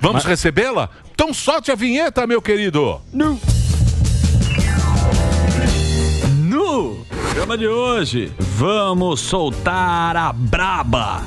Vamos recebê-la? Então solte a vinheta, meu querido. No programa de hoje, vamos soltar a braba.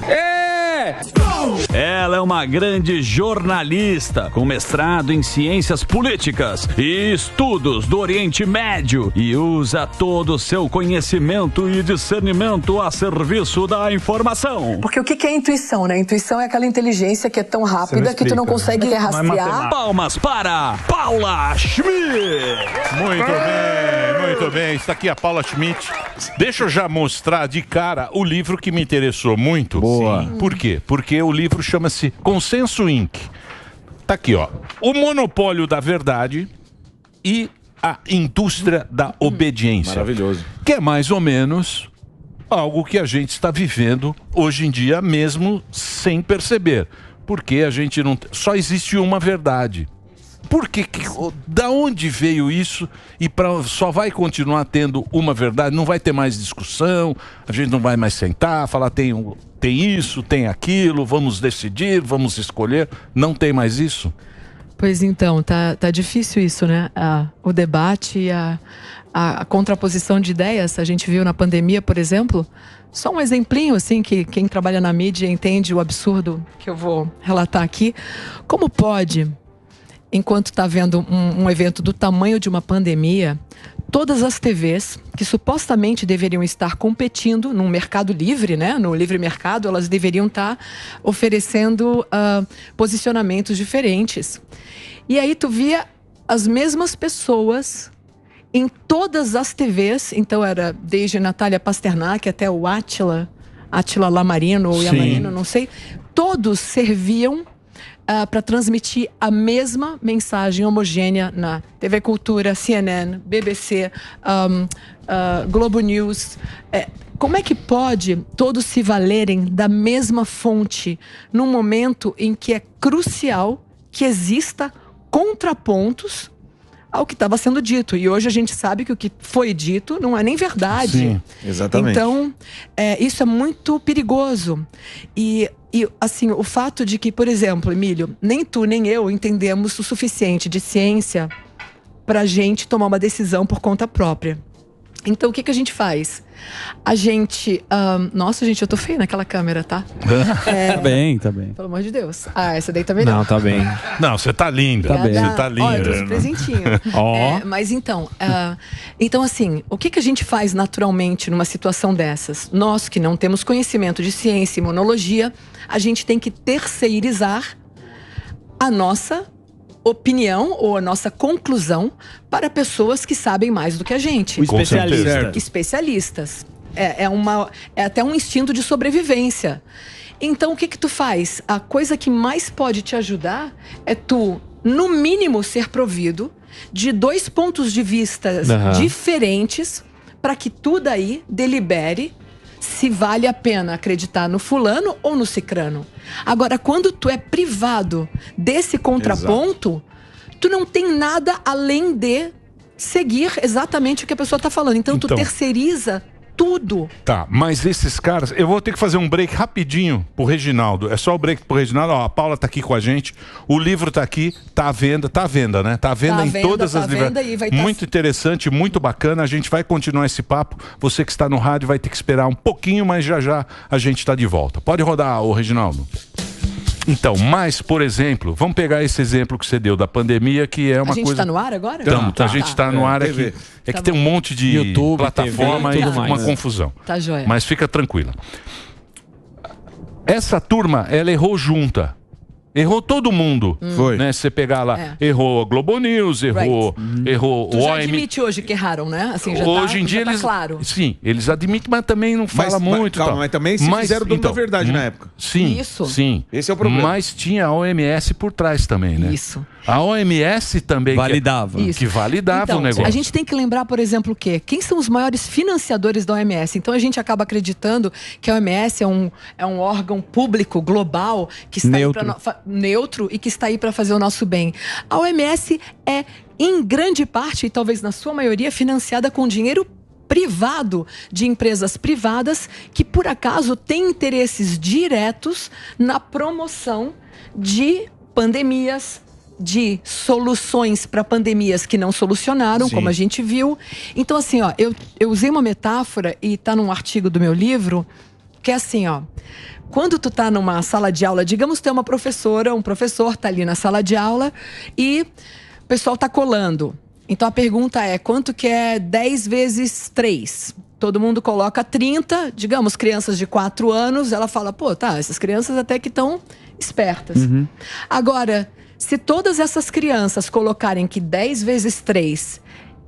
Ela é uma grande jornalista com mestrado em ciências políticas e estudos do Oriente Médio e usa todo o seu conhecimento e discernimento a serviço da informação. Porque o que é intuição, né? Intuição é aquela inteligência que é tão rápida que tu não consegue rastrear. Palmas para Paula Schmidt. Muito bem. Está aqui a Paula Schmidt. Deixa eu já mostrar de cara o livro que me interessou muito. Boa. Sim. Por quê? Porque o livro chama-se Consenso Inc. Tá aqui, ó. O monopólio da verdade e a indústria da obediência. Maravilhoso. Que é mais ou menos algo que a gente está vivendo hoje em dia, mesmo sem perceber. Porque a gente não... Só existe uma verdade. Por que, da onde veio isso? E só vai continuar tendo uma verdade? Não vai ter mais discussão, a gente não vai mais sentar, falar tem isso, tem aquilo, vamos decidir, vamos escolher. Não tem mais isso? Pois então, tá difícil isso, né? O debate e a contraposição de ideias. A gente viu na pandemia, por exemplo. Só um exemplinho, assim, que quem trabalha na mídia entende o absurdo que eu vou relatar aqui. Como pode... Enquanto está havendo um evento do tamanho de uma pandemia, todas as TVs que supostamente deveriam estar competindo num mercado livre, né? No livre mercado, elas deveriam estar oferecendo posicionamentos diferentes. E aí tu via as mesmas pessoas em todas as TVs. Então era desde Natália Pasternak até o Átila Lamarino ou Yamarino, não sei. Todos serviam para transmitir a mesma mensagem homogênea na TV Cultura, CNN, BBC, Globo News. Como é que pode todos se valerem da mesma fonte num momento em que é crucial que exista contrapontos ao que estava sendo dito? E hoje a gente sabe que o que foi dito não é nem verdade. Sim, exatamente. Então, isso é muito perigoso. E assim, o fato de que, por exemplo, Emílio, nem tu nem eu entendemos o suficiente de ciência pra gente tomar uma decisão por conta própria. Então, o que a gente faz? A gente... nossa, gente, eu tô feia naquela câmera, tá? Tá bem. Pelo amor de Deus. Essa daí tá melhor. Não, tá bem. Não, você tá linda. Tá bem. Você tá linda. Olha, eu trouxe um presentinho. Mas então, assim, o que a gente faz naturalmente numa situação dessas? Nós que não temos conhecimento de ciência e imunologia, a gente tem que terceirizar a nossa opinião ou a nossa conclusão para pessoas que sabem mais do que a gente. Especialistas. É até um instinto de sobrevivência. Então, o que tu faz? A coisa que mais pode te ajudar é tu, no mínimo, ser provido de 2 pontos de vista diferentes para que tu daí delibere se vale a pena acreditar no fulano ou no cicrano. Agora, quando tu é privado desse contraponto, tu não tem nada além de seguir exatamente o que a pessoa está falando. Então, tu terceiriza tudo. Tá, mas esses caras... Eu vou ter que fazer um break rapidinho pro Reginaldo. É só o break pro Reginaldo. Ó, a Paula tá aqui com a gente. O livro tá aqui. Tá à venda, né? Tá à venda em todas as livrarias. Muito interessante, muito bacana. A gente vai continuar esse papo. Você que está no rádio vai ter que esperar um pouquinho, mas já a gente tá de volta. Pode rodar, ô Reginaldo. Então, mas, por exemplo, vamos pegar esse exemplo que você deu da pandemia, que é uma coisa... A gente tá no ar agora? A gente tá no ar aqui. É que tem um monte de YouTube, plataforma TV, e uma confusão. Tá joia. Mas fica tranquila. Essa turma, ela errou junta. Errou todo mundo. Foi. Né? Se você pegar lá, errou a Globo News, errou o tu já OMS. admite hoje que erraram, né? Assim, hoje em dia tá eles, claro. Sim, eles admitem, mas também não fala muito. Calma, mas também se fizeram dono da verdade na época. Sim, Isso. Sim. Esse é o problema. Mas tinha a OMS por trás também, né? Isso. A OMS também validava. Que validava então, o negócio. A gente tem que lembrar, por exemplo, quem são os maiores financiadores da OMS? Então a gente acaba acreditando que a OMS é um órgão público global que está neutro e que está aí para fazer o nosso bem. A OMS é, em grande parte, e talvez na sua maioria, financiada com dinheiro privado, de empresas privadas que, por acaso, têm interesses diretos na promoção de pandemias, de soluções para pandemias que não solucionaram, Sim. como a gente viu. Então, assim, ó, eu usei uma metáfora, e tá num artigo do meu livro, que é assim, ó. Quando tu tá numa sala de aula, digamos que tu é uma professora, um professor tá ali na sala de aula e o pessoal tá colando. Então a pergunta é, quanto que é 10 vezes 3? Todo mundo coloca 30, digamos, crianças de 4 anos, ela fala, pô, tá, essas crianças até que estão espertas. Uhum. Agora, se todas essas crianças colocarem que 10 vezes 3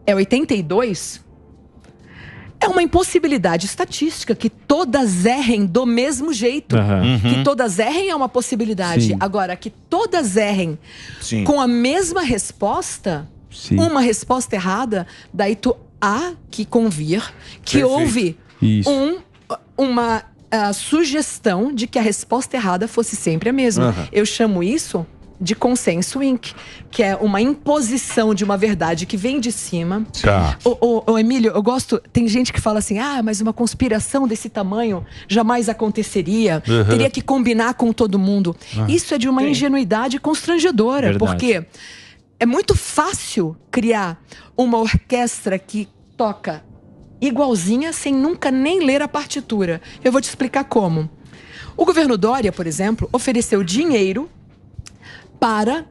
é 82, é uma impossibilidade estatística que todas errem do mesmo jeito. Uhum. Que todas errem é uma possibilidade. Sim. Agora, que todas errem Sim. com a mesma resposta, Sim. uma resposta errada, daí tu há que convir que Perfeito. Houve uma sugestão de que a resposta errada fosse sempre a mesma. Uhum. Eu chamo isso de consenso Inc., que é uma imposição de uma verdade que vem de cima. Tá. Ô, Emílio, eu gosto... Tem gente que fala assim, mas uma conspiração desse tamanho jamais aconteceria. Uhum. Teria que combinar com todo mundo. Isso é de uma ingenuidade constrangedora. Verdade. Porque é muito fácil criar uma orquestra que toca igualzinha sem nunca nem ler a partitura. Eu vou te explicar como. O governo Dória, por exemplo, ofereceu dinheiro para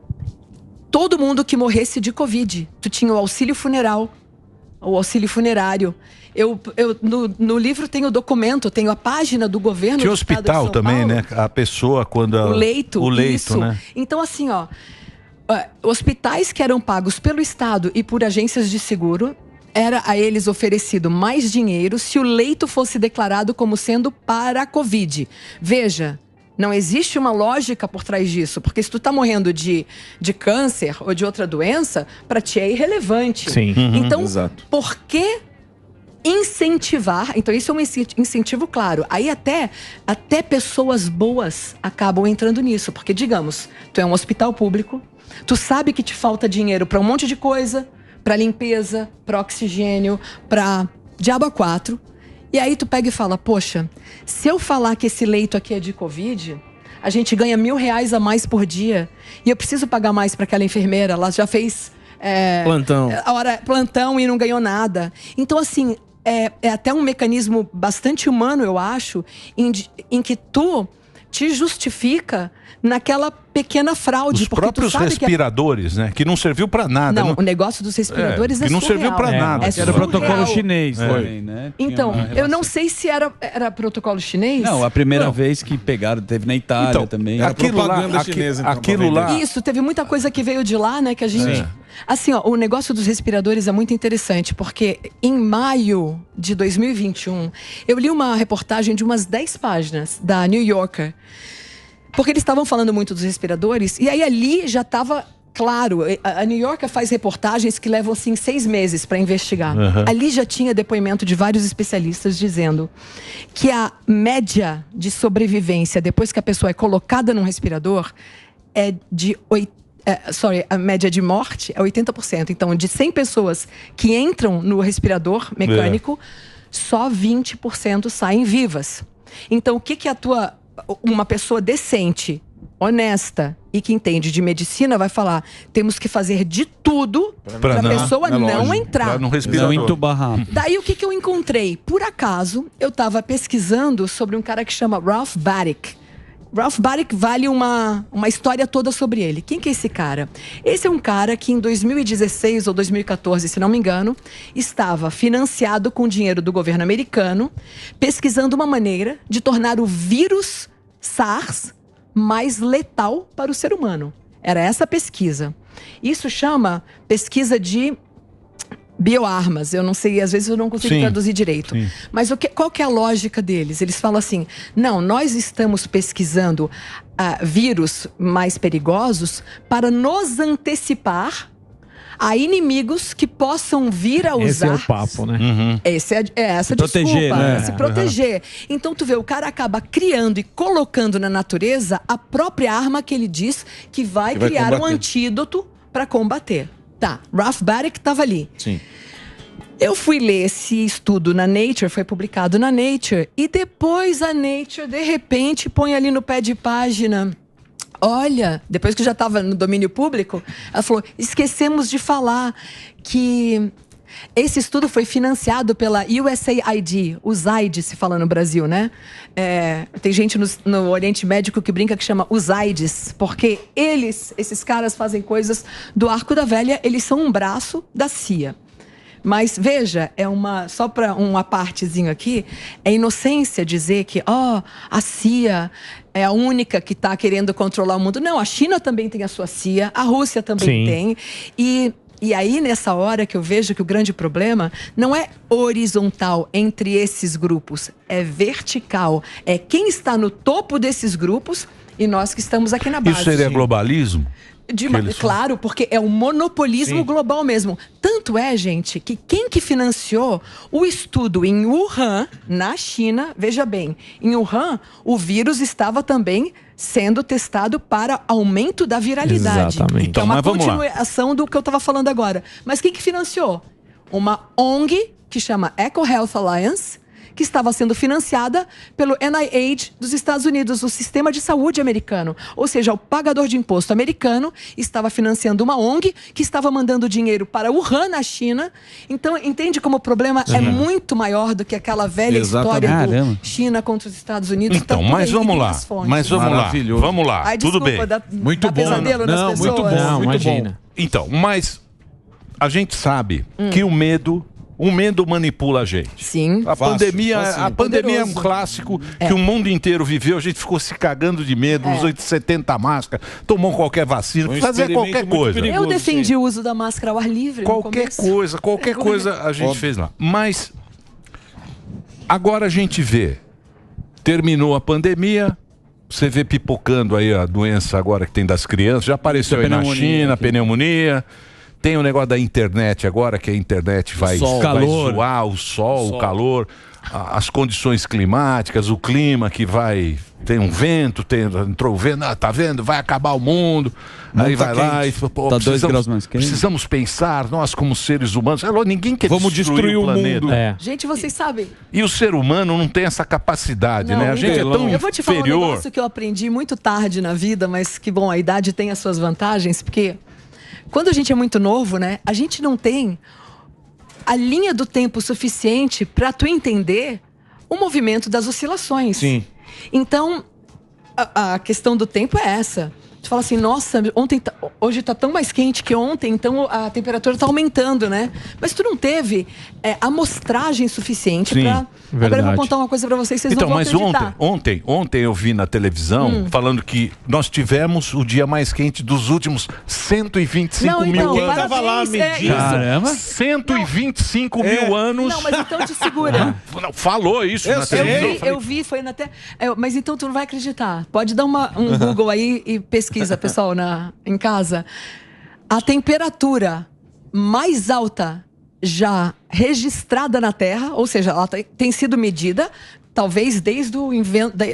todo mundo que morresse de Covid. Tu tinha o auxílio funeral, o auxílio funerário. No livro tem o documento, tem a página do governo do Estado de São Paulo. Tinha hospital também, né? A pessoa quando... O leito, isso. Né? Então, assim, ó, hospitais que eram pagos pelo Estado e por agências de seguro, era a eles oferecido mais dinheiro se o leito fosse declarado como sendo para a Covid. Veja... Não existe uma lógica por trás disso, porque se tu tá morrendo de câncer ou de outra doença, para ti é irrelevante. Sim. Então, Exato. Por que incentivar? Então, isso é um incentivo claro. Aí até pessoas boas acabam entrando nisso, porque, digamos, tu é um hospital público, tu sabe que te falta dinheiro para um monte de coisa, para limpeza, para oxigênio, para diabo a quatro. E aí tu pega e fala, poxa, se eu falar que esse leito aqui é de Covid, a gente ganha R$1.000 a mais por dia e eu preciso pagar mais para aquela enfermeira, ela já fez plantão e não ganhou nada. Então, assim, é até um mecanismo bastante humano, eu acho, em que tu te justifica naquela pequena fraude. Os próprios respiradores, né? Que não serviu para nada. Não, o negócio dos respiradores é surreal. Que não serviu para nada. Era protocolo chinês também, né? Então, eu não sei se era protocolo chinês. Não, a primeira vez que pegaram, teve na Itália também. Propaganda chinesa. Aquilo lá... Isso, teve muita coisa que veio de lá, né? Que a gente... Assim, ó, o negócio dos respiradores é muito interessante, porque em maio de 2021, eu li uma reportagem de umas 10 páginas da New Yorker, porque eles estavam falando muito dos respiradores, e aí ali já estava claro. A New Yorker faz reportagens que levam, assim, 6 meses para investigar. Uhum. Ali já tinha depoimento de vários especialistas dizendo que a média de sobrevivência depois que a pessoa é colocada num respirador é de a média de morte é 80%. Então, de 100 pessoas que entram no respirador mecânico, só 20% saem vivas. Então, o que uma pessoa decente, honesta e que entende de medicina vai falar? Temos que fazer de tudo para a pessoa não entrar. Não entubar rápido. Daí o que eu encontrei? Por acaso, eu estava pesquisando sobre um cara que chama Ralph Baric. Ralph Baric vale uma história toda sobre ele. Quem que é esse cara? Esse é um cara que em 2016 ou 2014, se não me engano, estava financiado com dinheiro do governo americano, pesquisando uma maneira de tornar o vírus SARS mais letal para o ser humano. Era essa a pesquisa. Isso chama pesquisa de bioarmas. Eu não sei, às vezes eu não consigo traduzir direito. Sim. Mas qual que é a lógica deles? Eles falam assim, não, nós estamos pesquisando vírus mais perigosos para nos antecipar a inimigos que possam vir a usar... Esse é o papo, né? Uhum. Essa desculpa, né? Se proteger. Então tu vê, o cara acaba criando e colocando na natureza a própria arma que ele diz que vai criar um antídoto para combater. Tá, Ralph Baric estava ali. Sim. Eu fui ler esse estudo na Nature, foi publicado na Nature, e depois a Nature, de repente, põe ali no pé de página olha, depois que já estava no domínio público, ela falou, esquecemos de falar que esse estudo foi financiado pela USAID, os AIDS se fala no Brasil, né? Tem gente no Oriente Médio que brinca que chama os AIDS, porque esses caras fazem coisas do Arco da Velha, eles são um braço da CIA. Mas veja, só para uma partezinho aqui, é inocência dizer que a CIA é a única que está querendo controlar o mundo. Não, a China também tem a sua CIA, a Rússia também tem. E aí, nessa hora que eu vejo que o grande problema não é horizontal entre esses grupos, é vertical. É quem está no topo desses grupos e nós que estamos aqui na base. Isso seria globalismo? Claro, porque é um monopolismo global mesmo. Tanto é, gente, que quem que financiou o estudo em Wuhan, na China, veja bem, em Wuhan, o vírus estava também sendo testado para aumento da viralidade. Exatamente. Então, uma continuação do que eu estava falando agora. Mas quem que financiou? Uma ONG que chama Eco Health Alliance, que estava sendo financiada pelo NIH dos Estados Unidos, o sistema de saúde americano. Ou seja, o pagador de imposto americano estava financiando uma ONG que estava mandando dinheiro para Wuhan, na China. Então, entende como o problema é muito maior do que aquela velha história do China contra os Estados Unidos. Então, mas vamos lá. Vamos lá. Ai, tudo bem. Muito bom. Pesadelo nas pessoas. Muito bom. Não, imagina. Então, mas a gente sabe que o medo manipula a gente. Sim. A pandemia é um clássico que o mundo inteiro viveu. A gente ficou se cagando de medo, usou 70 máscaras, tomou qualquer vacina, fazer qualquer coisa. Eu defendi o uso da máscara ao ar livre. Qualquer coisa a gente fez lá. Mas agora a gente vê, terminou a pandemia, você vê pipocando aí a doença agora que tem das crianças, já apareceu aí na China, pneumonia. Tem o negócio da internet agora, que a internet vai zoar o sol, o calor, as condições climáticas, o clima que vai... Tem um vento, entrou o vento, tá vendo? Vai acabar o mundo. Aí vai lá e fala, tá 2 graus mais quente. Precisamos pensar, nós como seres humanos... Ninguém quer destruir o planeta. Gente, vocês sabem... E o ser humano não tem essa capacidade, né? A gente é tão inferior. Eu vou te falar um negócio que eu aprendi muito tarde na vida, mas que, bom, a idade tem as suas vantagens, porque... Quando a gente é muito novo, né? A gente não tem a linha do tempo suficiente para tu entender o movimento das oscilações. Sim. Então, a questão do tempo é essa. Tu fala assim, nossa, hoje tá tão mais quente que ontem, então a temperatura tá aumentando, né? Mas tu não teve amostragem suficiente para... Agora eu vou contar uma coisa para vocês não vão acreditar. Mas ontem eu vi na televisão falando que nós tivemos o dia mais quente dos últimos 125 mil anos. Tava lá medindo. Caramba. 125 mil anos. Não, mas então te segura. Falou isso na televisão. Eu vi, foi na mas então tu não vai acreditar. Pode dar um Google aí e pesquisa, pessoal, em casa. A temperatura mais alta já registrada na Terra, ou seja, ela tem sido medida, talvez desde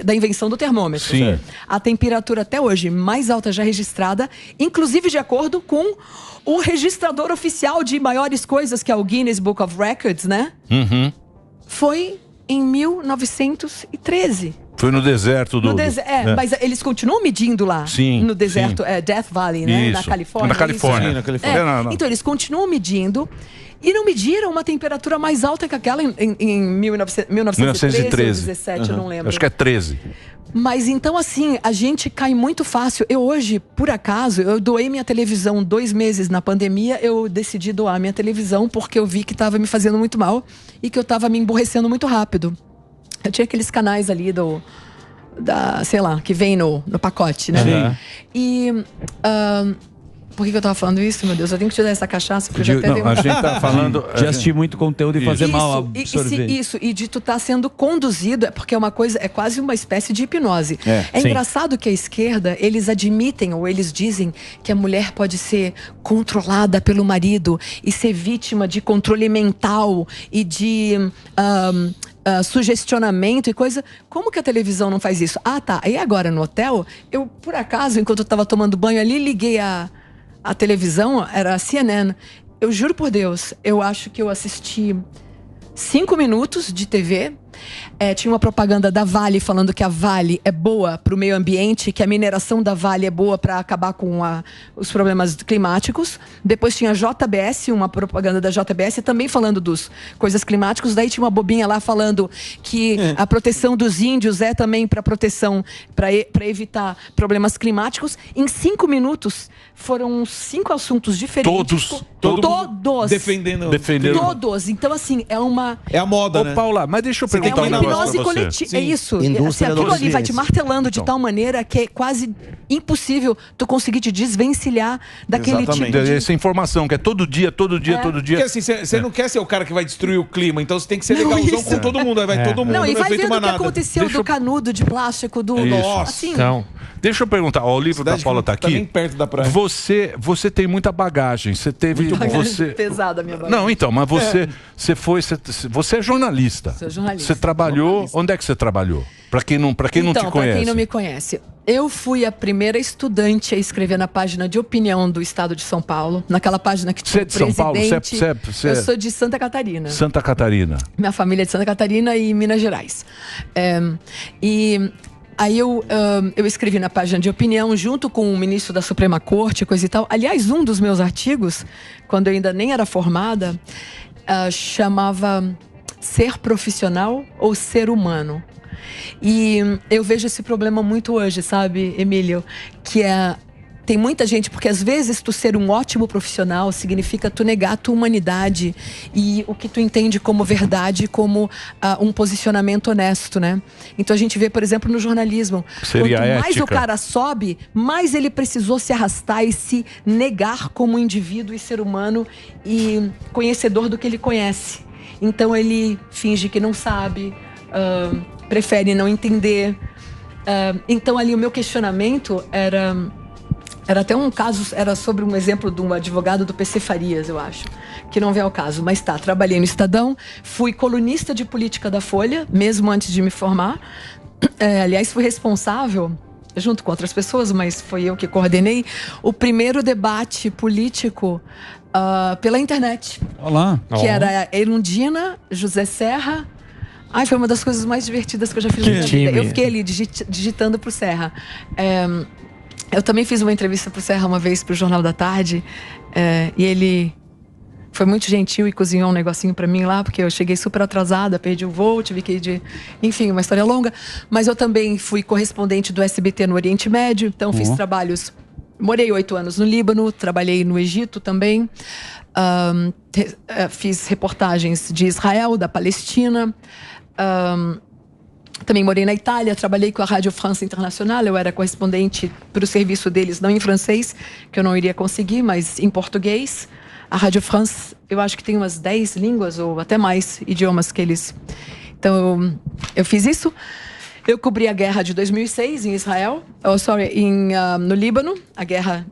da invenção do termômetro. Sim. A temperatura até hoje mais alta já registrada, inclusive de acordo com o registrador oficial de maiores coisas, que é o Guinness Book of Records, né? Foi em 1913. Foi no deserto do... Mas eles continuam medindo lá. Sim, no deserto, Death Valley, né? Isso. Na Califórnia. Na Califórnia. Na Califórnia. Não. Então, eles continuam medindo e não mediram uma temperatura mais alta que aquela em 1913 ou 17, eu não lembro. Acho que é 13. Mas então, assim, a gente cai muito fácil. Eu hoje, por acaso, eu doei minha televisão 2 meses na pandemia. Eu decidi doar minha televisão porque eu vi que estava me fazendo muito mal e que eu estava me emborrecendo muito rápido. Eu tinha aqueles canais ali sei lá, que vem no pacote, né? E... por que eu tava falando isso, meu Deus? Eu tenho que te dar essa cachaça, porque eu já até a gente tá falando... De assistir muito conteúdo e fazer mal absorver. Isso, e de tu tá sendo conduzido, porque é uma coisa, é quase uma espécie de hipnose. É engraçado que a esquerda, eles admitem, ou eles dizem, que a mulher pode ser controlada pelo marido e ser vítima de controle mental e de... sugestionamento e coisa. Como que a televisão não faz isso? Tá. E agora no hotel, eu, por acaso, enquanto eu tava tomando banho ali, liguei a televisão, era a CNN. Eu juro por Deus, eu acho que eu assisti 5 minutos de TV. Tinha uma propaganda da Vale falando que a Vale é boa para o meio ambiente, que a mineração da Vale é boa para acabar com os problemas climáticos. Depois tinha a JBS, uma propaganda da JBS também falando dos coisas climáticas. Daí tinha uma bobinha lá falando que a proteção dos índios é também para proteção, para evitar problemas climáticos. Em 5 minutos foram 5 assuntos diferentes. Todos. Defendendo. Todos. Então, assim, é a moda, né? Paula, mas deixa eu perguntar uma hipnose coletiva. É isso. Assim, aquilo ali vai te martelando de tal maneira que é quase impossível tu conseguir te desvencilhar daquele tipo de... Essa informação que é todo dia. Porque assim, você não quer ser o cara que vai destruir o clima, então você tem que ser legalzão com todo mundo. Aí vai todo mundo, não e vai vendo o que aconteceu do canudo de plástico, do... Nossa. Assim, então, deixa eu perguntar. O livro da Paula tá aqui. Bem perto da praia. Você tem muita bagagem. Você teve... pesada a minha bagagem. Não, então, mas você é jornalista. Sou jornalista. Você trabalhou... Onde é que você trabalhou? Para quem não te conhece. Para quem não me conhece, eu fui a primeira estudante a escrever na página de opinião do Estado de São Paulo, naquela página que tinha o presidente. São Paulo? Eu sou de Santa Catarina. Santa Catarina. Minha família é de Santa Catarina e Minas Gerais. E aí eu escrevi na página de opinião junto com o ministro da Suprema Corte, coisa e tal. Aliás, um dos meus artigos, quando eu ainda nem era formada, chamava Ser Profissional ou Ser Humano. E eu vejo esse problema muito hoje, sabe, Emílio? Que tem muita gente, porque às vezes tu ser um ótimo profissional significa tu negar a tua humanidade e o que tu entende como verdade, como um posicionamento honesto, né? Então a gente vê, por exemplo, no jornalismo, seria quanto mais ética. o cara sobe, mais ele precisou se arrastar e se negar como indivíduo e ser humano e conhecedor do que ele conhece. Então ele finge que não sabe, prefere não entender. Então ali o meu questionamento era até um caso, era sobre um exemplo de um advogado do PC Farias, eu acho, que não vem ao caso, mas trabalhei no Estadão, fui colunista de política da Folha, mesmo antes de me formar. Aliás, fui responsável, junto com outras pessoas, mas foi eu que coordenei, o primeiro debate político pela internet. Olá. Que era Erundina, José Serra. Foi uma das coisas mais divertidas que eu já fiz na minha vida. Eu fiquei ali digitando pro Serra. Eu também fiz uma entrevista pro Serra uma vez pro Jornal da Tarde. E ele foi muito gentil e cozinhou um negocinho pra mim lá, porque eu cheguei super atrasada, perdi o voo, tive que ir enfim, uma história longa. Mas eu também fui correspondente do SBT no Oriente Médio, então fiz trabalhos... Morei 8 anos no Líbano, trabalhei no Egito também. Fiz reportagens de Israel, da Palestina. Também morei na Itália, trabalhei com a Rádio France Internacional. Eu era correspondente para o serviço deles, não em francês, que eu não iria conseguir, mas em português. A Rádio France, eu acho que tem umas 10 línguas ou até mais idiomas que eles... Então, eu fiz isso. Eu cobri a guerra de 2006 em Israel, no Líbano, a guerra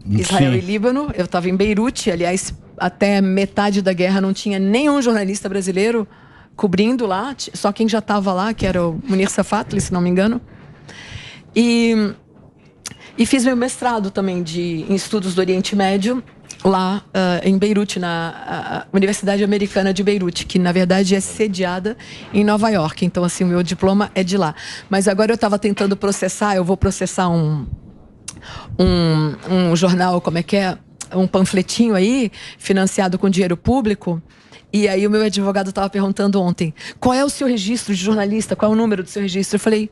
Israel e Líbano. Eu estava em Beirute, aliás, até metade da guerra não tinha nenhum jornalista brasileiro cobrindo lá, só quem já estava lá, que era o Munir Safatli, se não me engano. E fiz meu mestrado também em estudos do Oriente Médio, lá em Beirute, na Universidade Americana de Beirute, que na verdade é sediada em Nova York. Então, assim, o meu diploma é de lá. Mas agora eu estava tentando processar, eu vou processar um jornal, um panfletinho aí, financiado com dinheiro público. E aí o meu advogado estava perguntando ontem, qual é o seu registro de jornalista? Qual é o número do seu registro? Eu falei,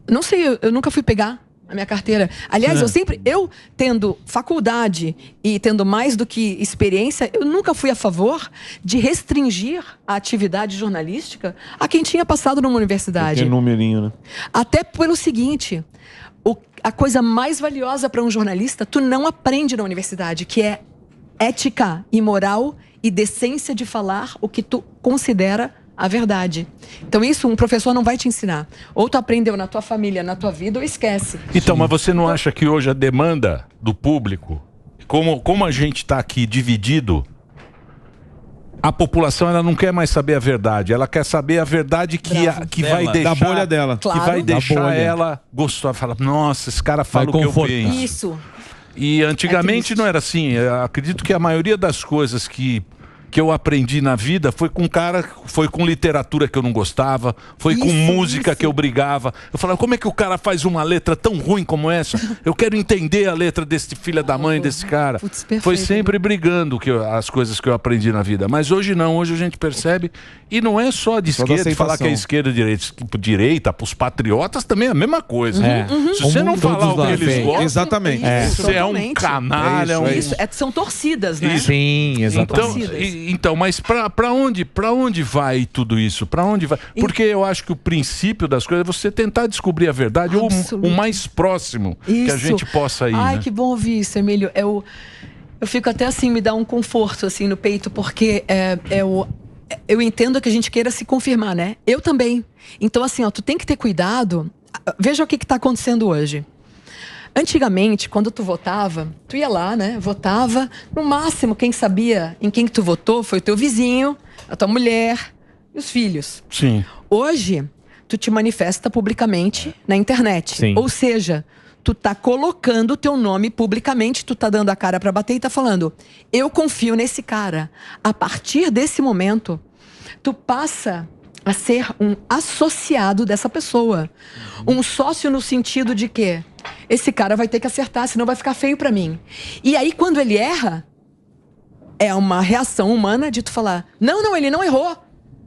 não sei, eu nunca fui pegar a minha carteira. Aliás, eu tendo faculdade e tendo mais do que experiência, eu nunca fui a favor de restringir a atividade jornalística a quem tinha passado numa universidade. Tem numerinho, né? Até pelo seguinte, a coisa mais valiosa para um jornalista, tu não aprende na universidade, que é ética e moral e decência de falar o que tu considera a verdade. Então isso um professor não vai te ensinar. Ou tu aprendeu na tua família, na tua vida, ou esquece. Então, mas você não acha que hoje a demanda do público, como a gente está aqui dividido, a população ela não quer mais saber a verdade. Ela quer saber a verdade que vai deixar... Da bolha dela. Que vai deixar ela gostar. Fala, nossa, esse cara fala o que eu penso. Isso. E antigamente não era assim. Eu acredito que a maioria das coisas que que eu aprendi na vida foi com foi com literatura que eu não gostava, foi com música que eu brigava. Eu falava, como é que o cara faz uma letra tão ruim como essa? Eu quero entender a letra desse filho da mãe, desse cara. Putz, perfeito, foi sempre brigando as coisas que eu aprendi na vida. Mas hoje não, hoje a gente percebe, e não é só de esquerda, falar que é esquerda e direita, para os patriotas também é a mesma coisa. Se você não falar o que eles gostam, exatamente. Você é um canalha. São torcidas, né? Sim, exatamente. Então, mas para onde vai tudo isso? Para onde vai? Porque eu acho que o princípio das coisas é você tentar descobrir a verdade o mais próximo que a gente possa ir. Ai, né? que bom ouvir isso, Emílio. Eu fico até assim, me dá um conforto assim no peito, porque eu entendo que a gente queira se confirmar, né? Eu também. Então, assim, tu tem que ter cuidado. Veja o que está acontecendo hoje. Antigamente, quando tu votava, tu ia lá, né? Votava. No máximo, quem sabia em quem que tu votou foi o teu vizinho, a tua mulher e os filhos. Sim. Hoje, tu te manifesta publicamente na internet. Sim. Ou seja, tu tá colocando o teu nome publicamente, tu tá dando a cara pra bater e tá falando, eu confio nesse cara. A partir desse momento, tu passa a ser um associado dessa pessoa. Um sócio no sentido de que esse cara vai ter que acertar, senão vai ficar feio pra mim. E aí, quando ele erra, é uma reação humana de tu falar, não, ele não errou.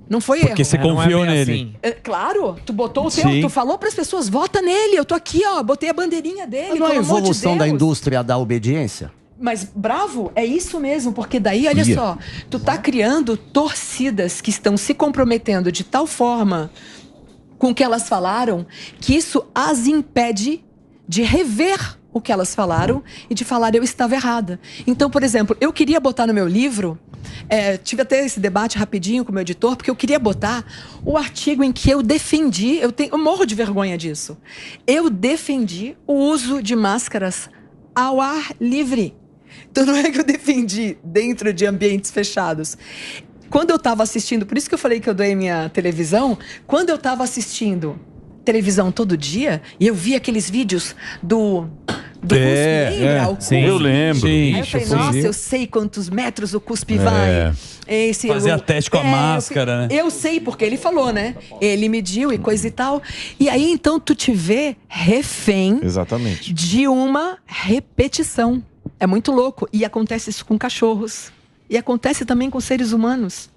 Não foi erro. Porque você confiou nele. Assim. Claro, tu botou o teu, tu falou pras pessoas, vota nele, eu tô aqui, botei a bandeirinha dele, não é a evolução de da indústria da obediência? Mas, bravo, é isso mesmo, porque daí, olha só, tu tá criando torcidas que estão se comprometendo de tal forma com o que elas falaram, que isso as impede de rever o que elas falaram e de falar eu estava errada. Então, por exemplo, eu queria botar no meu livro, tive até esse debate rapidinho com o meu editor, porque eu queria botar o artigo em que eu defendi, eu morro de vergonha disso, eu defendi o uso de máscaras ao ar livre. Então não é que eu defendi dentro de ambientes fechados. Quando eu estava assistindo, por isso que eu falei que eu doei minha televisão, quando eu estava assistindo televisão todo dia, e eu vi aqueles vídeos do cuspe, lembra? Sim, eu lembro. Aí eu falei, nossa, eu sei quantos metros o cuspe vai. Fazer teste com a máscara, né? Eu sei, porque ele falou, né? Ele mediu e coisa e tal. E aí, então, tu te vê refém de uma repetição. É muito louco. E acontece isso com cachorros. E acontece também com seres humanos.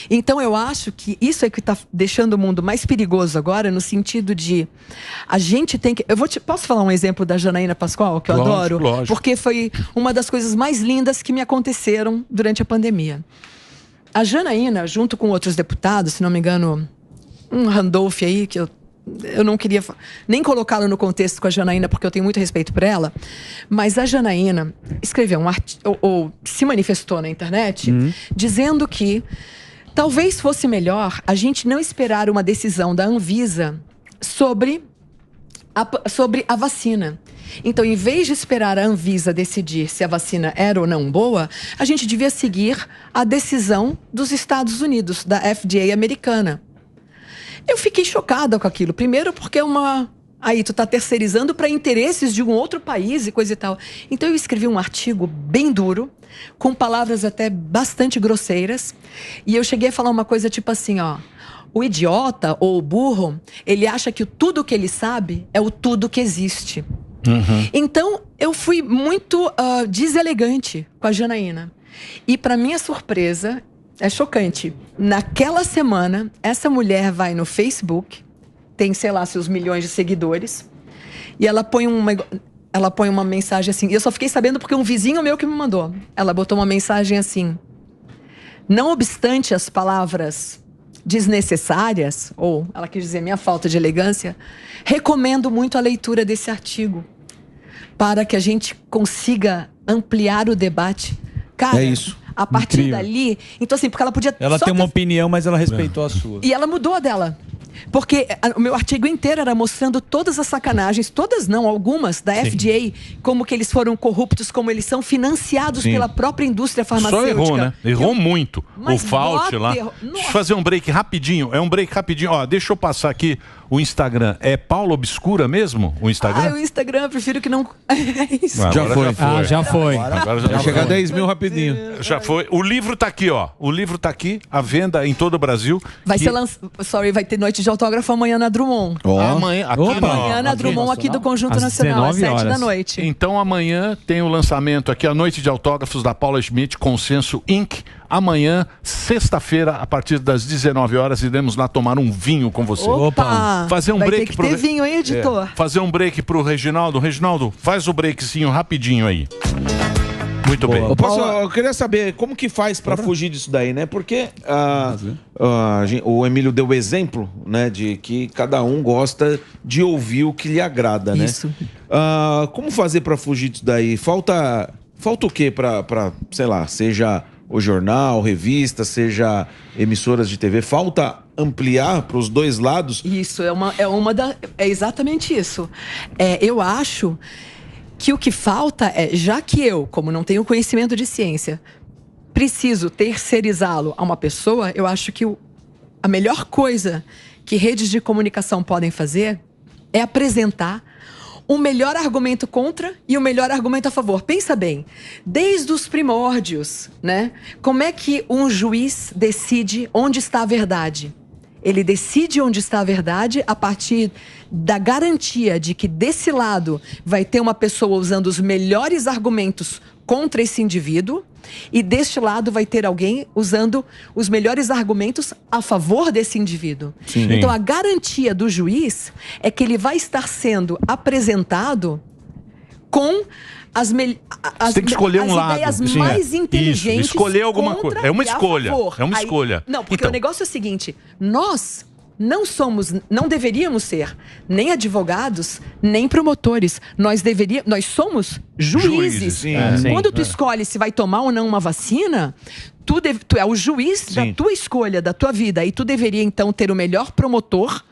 Então eu acho que isso é que está deixando o mundo mais perigoso agora, no sentido de a gente tem que... Posso falar um exemplo da Janaína Pascoal, que eu adoro? Lógico. Porque foi uma das coisas mais lindas que me aconteceram durante a pandemia. A Janaína, junto com outros deputados, se não me engano, um Randolph aí, que eu não queria nem colocá-lo no contexto com a Janaína, porque eu tenho muito respeito por ela, mas a Janaína escreveu um artigo, ou se manifestou na internet, dizendo que talvez fosse melhor a gente não esperar uma decisão da Anvisa sobre a vacina. Então, em vez de esperar a Anvisa decidir se a vacina era ou não boa, a gente devia seguir a decisão dos Estados Unidos, da FDA americana. Eu fiquei chocada com aquilo. Primeiro porque aí tu tá terceirizando para interesses de um outro país e coisa e tal. Então eu escrevi um artigo bem duro, com palavras até bastante grosseiras. E eu cheguei a falar uma coisa tipo assim, o idiota ou o burro, ele acha que tudo que ele sabe é o tudo que existe. Então eu fui muito deselegante com a Janaína. E para minha surpresa... É chocante. Naquela semana, essa mulher vai no Facebook, tem, sei lá, seus milhões de seguidores, e ela põe uma mensagem assim. E eu só fiquei sabendo porque um vizinho meu que me mandou. Ela botou uma mensagem assim: não obstante as palavras desnecessárias, ou ela quis dizer minha falta de elegância, recomendo muito a leitura desse artigo para que a gente consiga ampliar o debate. Cara, é isso. A partir dali... Então, assim, porque ela podia... Ela tem uma opinião, mas ela respeitou a sua. E ela mudou a dela. Porque o meu artigo inteiro era mostrando todas as sacanagens, todas não, algumas, da FDA, como que eles foram corruptos, como eles são financiados pela própria indústria farmacêutica. Só errou, né? Errou muito. O Fauci lá. Deixa eu fazer um break rapidinho. É um break rapidinho. Deixa eu passar aqui o Instagram é Paula Obscura mesmo? O Instagram? O Instagram, eu prefiro que não... É isso. Já foi. Já foi. Agora já Vai chegar a 10 mil rapidinho. Já foi. O livro tá aqui, ó. O livro tá aqui, à venda em todo o Brasil. Vai ter noite de autógrafo amanhã na Drummond. Amanhã, aqui Amanhã na Drummond, aqui do Conjunto Nacional, às 7 da noite. Então amanhã tem o lançamento aqui, a noite de autógrafos da Paula Schmidt, Consenso Inc. Amanhã, sexta-feira, a partir das 19 horas, iremos lá tomar um vinho com você. Opa! Fazer um Vai break ter que ter vinho, hein, editor? Fazer um break pro Reginaldo. Reginaldo, faz o breakzinho rapidinho aí. Muito bem. Eu queria saber como que faz para fugir disso daí, né? Porque o Emílio deu o exemplo, né, de que cada um gosta de ouvir o que lhe agrada, né? Isso. Como fazer para fugir disso daí? Falta o quê para, sei lá, seja o jornal, revista, seja emissoras de TV, falta ampliar para os dois lados? Isso, é exatamente isso. Eu acho que o que falta já que eu, como não tenho conhecimento de ciência, preciso terceirizá-lo a uma pessoa, eu acho que a melhor coisa que redes de comunicação podem fazer é apresentar o melhor argumento contra e o melhor argumento a favor. Pensa bem, desde os primórdios, né? Como é que um juiz decide onde está a verdade? Ele decide onde está a verdade a partir da garantia de que desse lado vai ter uma pessoa usando os melhores argumentos contra esse indivíduo e deste lado vai ter alguém usando os melhores argumentos a favor desse indivíduo. Sim. Então a garantia do juiz é que ele vai estar sendo apresentado com você tem que escolher um lado. Ideias mais inteligentes. Isso, escolher alguma coisa. É uma escolha. É uma Aí, escolha. Não, porque o negócio é o seguinte: nós não deveríamos ser nem advogados, nem promotores. Nós somos juízes. Sim. Quando tu escolhe se vai tomar ou não uma vacina, tu é o juiz da tua escolha, da tua vida. E tu deveria, então, ter o melhor promotor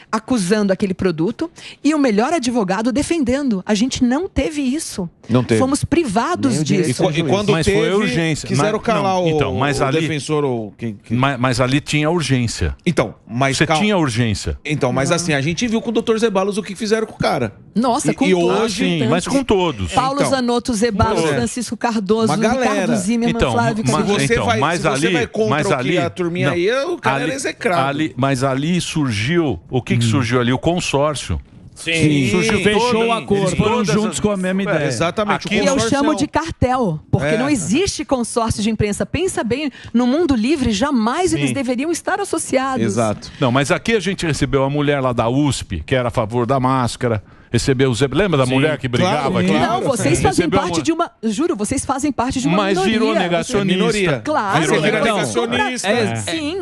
acusando aquele produto e o melhor advogado defendendo. A gente não teve isso. Não teve. Fomos privados disso. E quando mas teve, foi urgência. quiseram calar o ali, defensor ou quem... Mas ali tinha urgência. Então, mas... Você tinha urgência. Então, mas assim, a gente viu com o Dr. Zeballos o que fizeram com o cara. Nossa, com e todos. hoje, mas com todos. Paulo Zanotto, Zeballos, Francisco Cardoso, uma galera. Ricardo Zimmermann, Flávio Cavalcante. Se você vai contra o que a turminha aí, o cara era execrado. Mas ali surgiu... O que surgiu ali? O consórcio. Sim. Fechou o acordo. Eles foram juntos com a mesma ideia. Exatamente. E eu chamo de cartel, porque não existe consórcio de imprensa. Pensa bem, no mundo livre, jamais eles deveriam estar associados. Exato. Não, mas aqui a gente recebeu a mulher lá da USP, que era a favor da máscara. Recebeu lembra da mulher que brigava aqui? Não, vocês fazem parte de uma... Juro, vocês fazem parte de uma minoria. Mas virou negacionista. Minoria. Claro. Virou negacionista. Sim.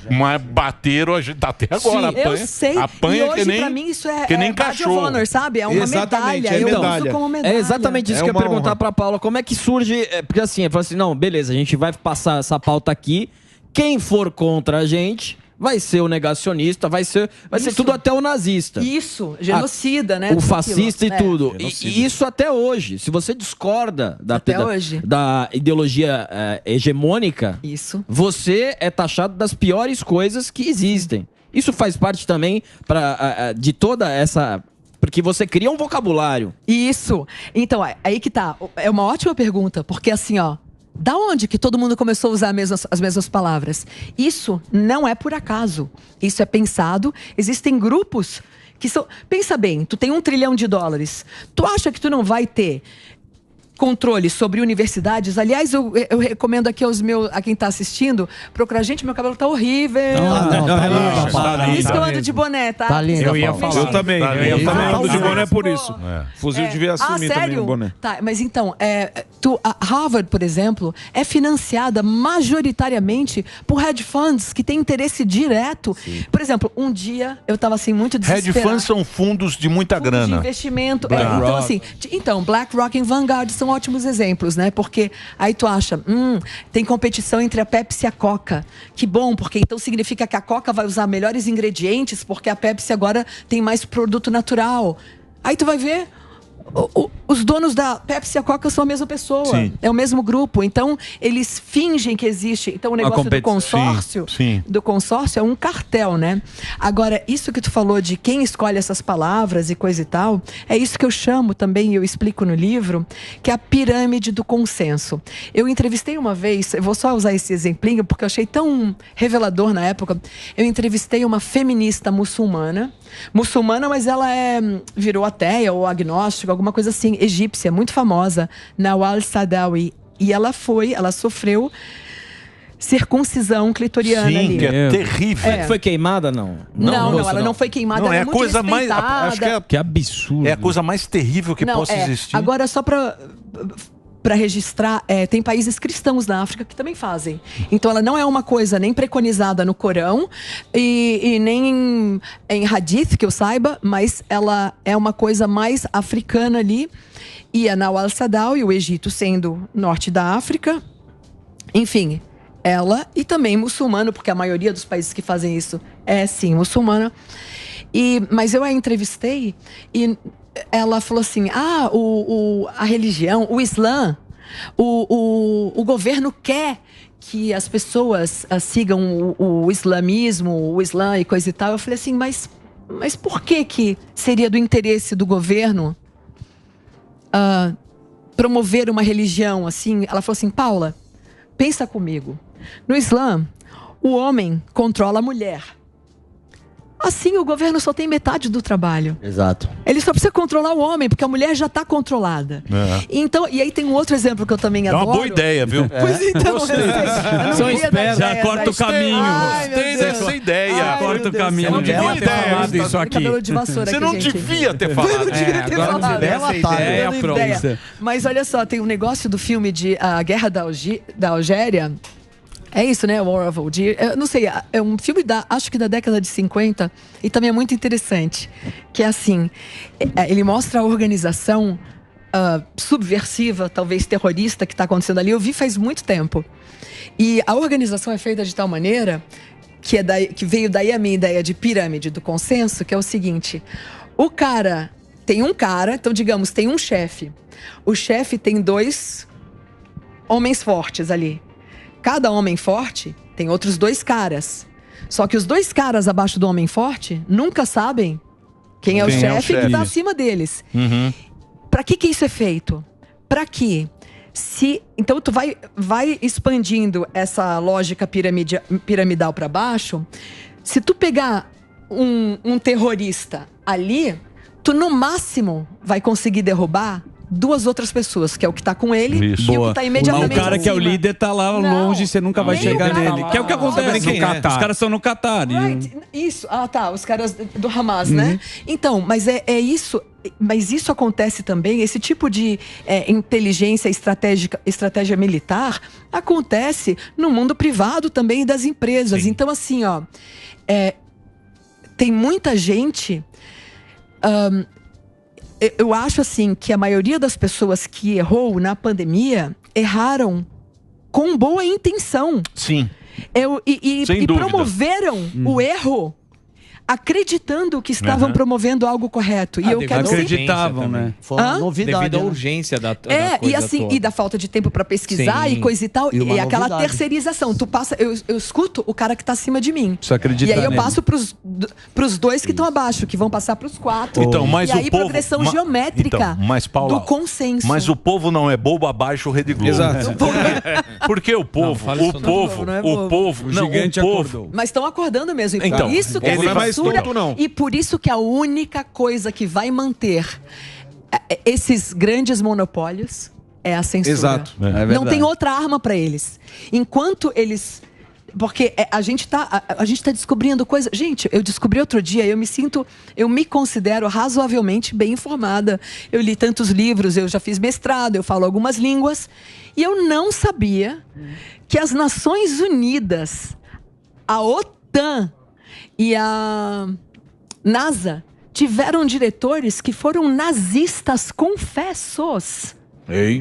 Mas bateram a gente até agora. Sim, eu sei. Apanha e hoje, que nem, pra mim, isso que nem cachorro. Honor, sabe? É uma medalha. Eu uso como medalha. É exatamente isso que eu ia perguntar pra Paula. Como é que surge... Porque assim, eu falo assim, não, beleza, a gente vai passar essa pauta aqui. Quem for contra a gente... vai ser o negacionista, vai ser tudo até o nazista. Isso, genocida, né? O fascista e tudo. E isso até hoje. Se você discorda da ideologia hegemônica, você é taxado das piores coisas que existem. Isso faz parte também de toda essa... Porque você cria um vocabulário. Isso. Então, aí que tá. É uma ótima pergunta, porque assim, ó... Da onde que todo mundo começou a usar as mesmas palavras? Isso não é por acaso. Isso é pensado. Existem grupos que são... Pensa bem, tu tem $1 trilhão. Tu acha que tu não vai ter controle sobre universidades? Aliás, eu recomendo aqui a quem está assistindo, procurar. Gente, meu cabelo tá horrível. Isso que eu ando de boné, tá? Tá lindo. Eu ia falar. Eu também. Eu ando de boné por isso. Fuzil devia assumir também o boné. Tá, mas então, a Harvard, por exemplo, é financiada majoritariamente por hedge funds que têm interesse direto. Sim. Por exemplo, um dia eu estava assim muito desesperada. Hedge funds são fundos de muita grana. De investimento. Então, BlackRock e Vanguard são ótimos exemplos, né? Porque aí tu acha, tem competição entre a Pepsi e a Coca. Que bom, porque então significa que a Coca vai usar melhores ingredientes, porque a Pepsi agora tem mais produto natural. Aí tu vai ver, os donos da Pepsi e a Coca são a mesma pessoa. Sim. É o mesmo grupo. Então, eles fingem que existe. Então, o negócio do consórcio, do consórcio é um cartel, né? Agora, isso que tu falou de quem escolhe essas palavras e coisa e tal, é isso que eu chamo também, e eu explico no livro, que é a pirâmide do consenso. Eu entrevistei uma vez, eu vou só usar esse exemplinho, porque eu achei tão revelador na época. Eu entrevistei uma feminista muçulmana, mas ela virou ateia ou agnóstica, alguma coisa assim, egípcia, muito famosa, Nawal Saadawi. E ela sofreu circuncisão clitoriana ali. Que é terrível. Foi queimada, não? Não, ela não foi queimada, não, ela é a muito coisa mais. respeitada. Acho que absurdo. É a coisa mais terrível que possa existir. Agora, só para registrar, tem países cristãos na África que também fazem. Então ela não é uma coisa nem preconizada no Corão e nem em Hadith, que eu saiba, mas ela é uma coisa mais africana ali. E a Nawal Saadawi, o Egito sendo norte da África, enfim, ela e também muçulmano, porque a maioria dos países que fazem isso é sim muçulmana. Mas eu a entrevistei e ela falou assim, a religião, o Islã, o governo quer que as pessoas sigam o islamismo, o Islã e coisa e tal. Eu falei assim, mas por que seria do interesse do governo promover uma religião assim? Ela falou assim, Paula, pensa comigo. No Islã, o homem controla a mulher. Assim, o governo só tem metade do trabalho. Exato. Ele só precisa controlar o homem, porque a mulher já está controlada. Então, e aí tem um outro exemplo que eu também adoro. É uma boa ideia, viu? Pois então, São espertos. Já corta o caminho. Gostei dessa ideia. Já corta o caminho. Não devia ter falado isso aqui. Você não devia ter falado. Eu não devia ter falado. Ideia pronta. Mas olha só, tem um negócio do filme de A Guerra da Algéria. É isso, né? War of Algiers. Eu não sei, é um filme acho que da década de 50 e também é muito interessante. Que é assim, ele mostra a organização subversiva, talvez terrorista, que está acontecendo ali. Eu vi faz muito tempo. E a organização é feita de tal maneira que veio daí a minha ideia de pirâmide do consenso, que é o seguinte: tem um cara, então digamos, tem um chefe. O chefe tem 2 homens fortes ali. Cada homem forte tem outros 2 caras. Só que os 2 caras abaixo do homem forte nunca sabem quem é o chefe que está acima deles. Uhum. Para que isso é feito? Para que então tu vai expandindo essa lógica piramidal para baixo. Se tu pegar um terrorista ali, tu no máximo vai conseguir derrubar 2 outras pessoas, que é o que tá com ele e o que tá imediatamente o cara que é o líder tá lá longe, você nunca vai chegar nele. Que é o que acontece no Catar. Os caras são no Catar. Isso. Os caras do Hamas, né? Então, mas é isso. Mas isso acontece também, esse tipo de inteligência estratégia militar acontece no mundo privado também das empresas. Sim. Então, assim, tem muita gente... eu acho assim que a maioria das pessoas que errou na pandemia erraram com boa intenção. Sim. E promoveram o erro acreditando que estavam promovendo algo correto. E eu quero acreditavam, né? Foi uma novidade. Devido à urgência da coisa e assim, toda. E da falta de tempo para pesquisar e coisa e tal. E aquela terceirização. Tu passa, eu escuto o cara que tá acima de mim. Você acredita? E aí eu passo pros 2 que estão abaixo, que vão passar pros 4. Então, mas e aí progressão geométrica Paula, do consenso. Mas o povo não é bobo abaixo o Rede Globo. Exato. Porque o povo, o gigante acordou. Mas estão acordando mesmo. E então, por isso que e por isso que a única coisa que vai manter esses grandes monopólios é a censura. Exato. Não tem outra arma para eles. Enquanto eles... Porque a gente tá descobrindo coisas... Gente, eu descobri outro dia, eu me considero razoavelmente bem informada. Eu li tantos livros, eu já fiz mestrado, eu falo algumas línguas. E eu não sabia que as Nações Unidas, a OTAN e a NASA tiveram diretores que foram nazistas confessos.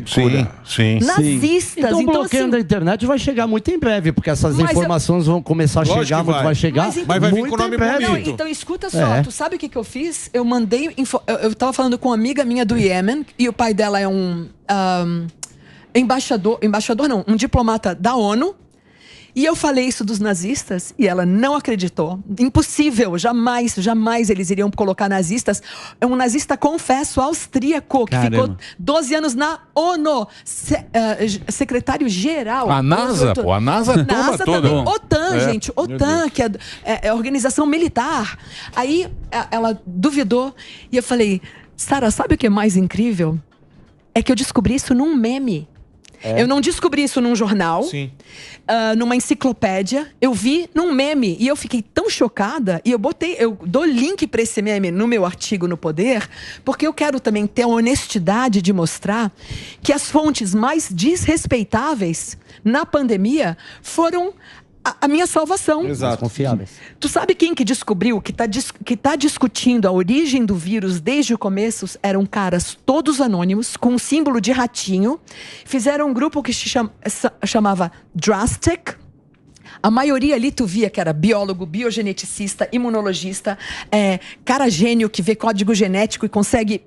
Sim. Nazistas. Então o bloqueio assim, da internet vai chegar muito em breve, porque essas informações vão começar a chegar, vai chegar. Mas vai vir com o nome breve. bonito. Não, então escuta só, tu sabe o que eu fiz? Eu mandei, eu tava falando com uma amiga minha do Iêmen, e o pai dela é um embaixador não, um diplomata da ONU. E eu falei isso dos nazistas e ela não acreditou. Impossível, jamais eles iriam colocar nazistas. É um nazista, confesso, austríaco, que ficou 12 anos na ONU, secretário-geral. A NASA, pô, a NASA toma todo. OTAN, gente, OTAN, que é a organização militar. Aí ela duvidou e eu falei, Sara, sabe o que é mais incrível? É que eu descobri isso num meme. Eu não descobri isso num jornal, numa enciclopédia. Eu vi num meme e eu fiquei tão chocada. E eu dou link para esse meme no meu artigo no Poder, porque eu quero também ter a honestidade de mostrar que as fontes mais desrespeitáveis na pandemia foram a minha salvação. Exato. Confiáveis. Tu sabe quem que descobriu, que tá discutindo a origem do vírus desde o começo? Eram caras todos anônimos, com um símbolo de ratinho. Fizeram um grupo que se chamava Drastic. A maioria ali tu via que era biólogo, biogeneticista, imunologista, cara gênio que vê código genético e consegue...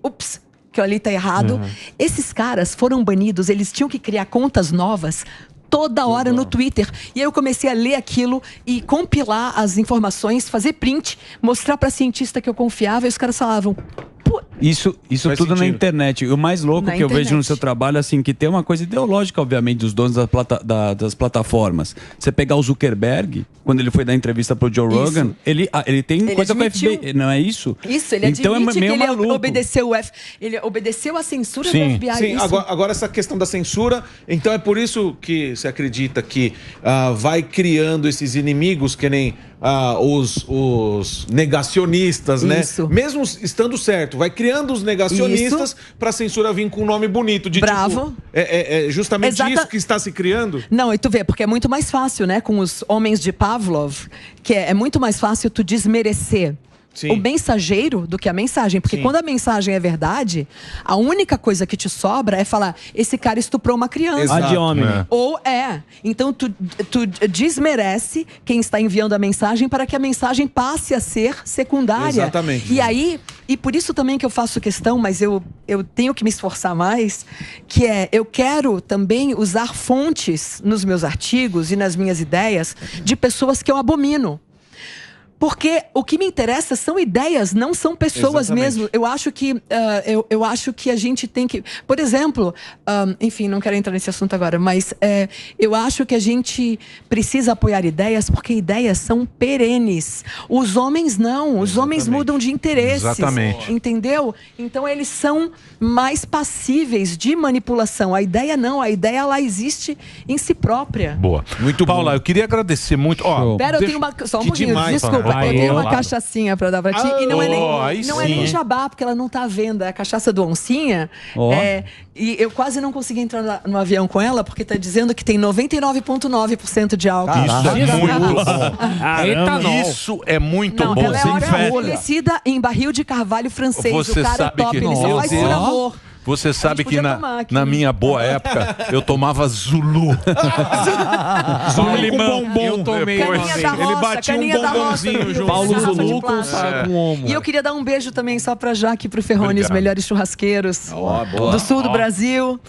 que ali tá errado. Esses caras foram banidos, eles tinham que criar contas novas toda hora no Twitter. E aí eu comecei a ler aquilo e compilar as informações, fazer print, mostrar pra cientista que eu confiava, e os caras falavam... Isso tudo na internet. O mais louco que eu vejo no seu trabalho, assim, que tem uma coisa ideológica, obviamente, dos donos das plataformas. Você pegar o Zuckerberg, quando ele foi dar entrevista pro Joe Rogan, ele tem coisa com o FBI, não é isso? Isso, ele então admite é meio que ele maluco. ele obedeceu a censura do FBI. Sim, agora essa questão da censura, então é por isso que você acredita que vai criando esses inimigos, que nem os negacionistas, né? Mesmo estando certo, vai criando os negacionistas para a censura vir com um nome bonito. De Bravo. Tipo, é justamente isso que está se criando? Não, e tu vê, porque é muito mais fácil, né? Com os homens de Pavlov, que é muito mais fácil tu desmerecer o mensageiro do que a mensagem. Porque quando a mensagem é verdade, a única coisa que te sobra é falar, esse cara estuprou uma criança. Ad hominem. Ou então tu desmerece quem está enviando a mensagem para que a mensagem passe a ser secundária. Exatamente. E aí, e por isso também que eu faço questão, mas eu tenho que me esforçar mais, que eu quero também usar fontes nos meus artigos e nas minhas ideias de pessoas que eu abomino. Porque o que me interessa são ideias, não são pessoas mesmo. Eu acho que a gente tem que... Por exemplo, enfim, não quero entrar nesse assunto agora, mas eu acho que a gente precisa apoiar ideias, porque ideias são perenes. Os homens não. Os homens mudam de interesses. Exatamente. Entendeu? Então eles são mais passíveis de manipulação. A ideia não. A ideia, ela existe em si própria. Boa. Muito Paula, eu queria agradecer muito. Pera, eu tenho só um pouquinho. Desculpa. Eu tenho uma cachaçinha pra dar pra ti. E não é nem jabá, porque ela não tá à venda. É a cachaça do Oncinha. E eu quase não consegui entrar no avião com ela, porque tá dizendo que tem 99,9% de álcool. Isso é muito bom. Isso é muito bom. Ela é oferecida em barril de carvalho francês. Você o cara sabe é top, que ele só faz por amor. Você sabe que na minha boa época eu tomava Zulu. Zulu limão. Eu tomei. Ele batia um bombonzinho junto. Paulo Zulu com homo. E eu queria dar um beijo também só pra Jaque e pro Ferrone, os melhores churrasqueiros do sul do Brasil.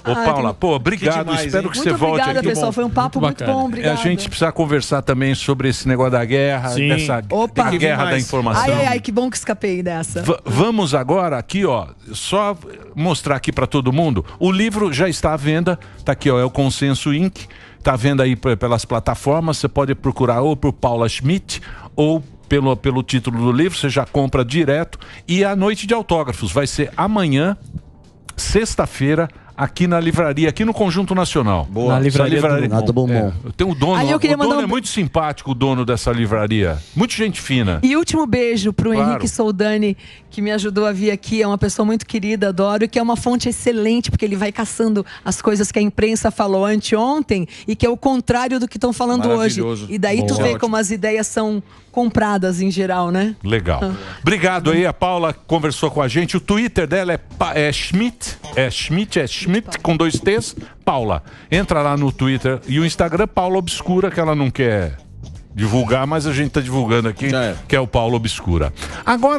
Ô, Paula, pô, obrigado. Espero que você volte aqui. Obrigada, pessoal. Foi um papo muito bom. Obrigada. A gente precisa conversar também sobre esse negócio da guerra, dessa guerra da informação. Ai, que bom que escapei dessa. Vamos agora aqui, ó, só mostrar aqui para todo mundo. O livro já está à venda. Tá aqui, ó, é o Consenso Inc. Tá à venda aí pelas plataformas. Você pode procurar ou por Paula Schmidt ou pelo título do livro. Você já compra direto. E a noite de autógrafos vai ser amanhã, sexta-feira, aqui na livraria, aqui no Conjunto Nacional. Boa. Na livraria do Bombom. Tem o dono, o dono é muito simpático, o dono dessa livraria. Muito gente fina. E último beijo pro Henrique Soldani, que me ajudou a vir aqui. É uma pessoa muito querida, adoro, e que é uma fonte excelente, porque ele vai caçando as coisas que a imprensa falou anteontem e que é o contrário do que estão falando hoje. E daí tu vê como as ideias são compradas em geral, né? Legal. Obrigado aí, a Paula conversou com a gente. O Twitter dela é Schmidt é Schmidt com 2 T's, Paula. Entra lá no Twitter e o Instagram Paula Obscura, que ela não quer divulgar, mas a gente tá divulgando aqui, que é o Paula Obscura. Agora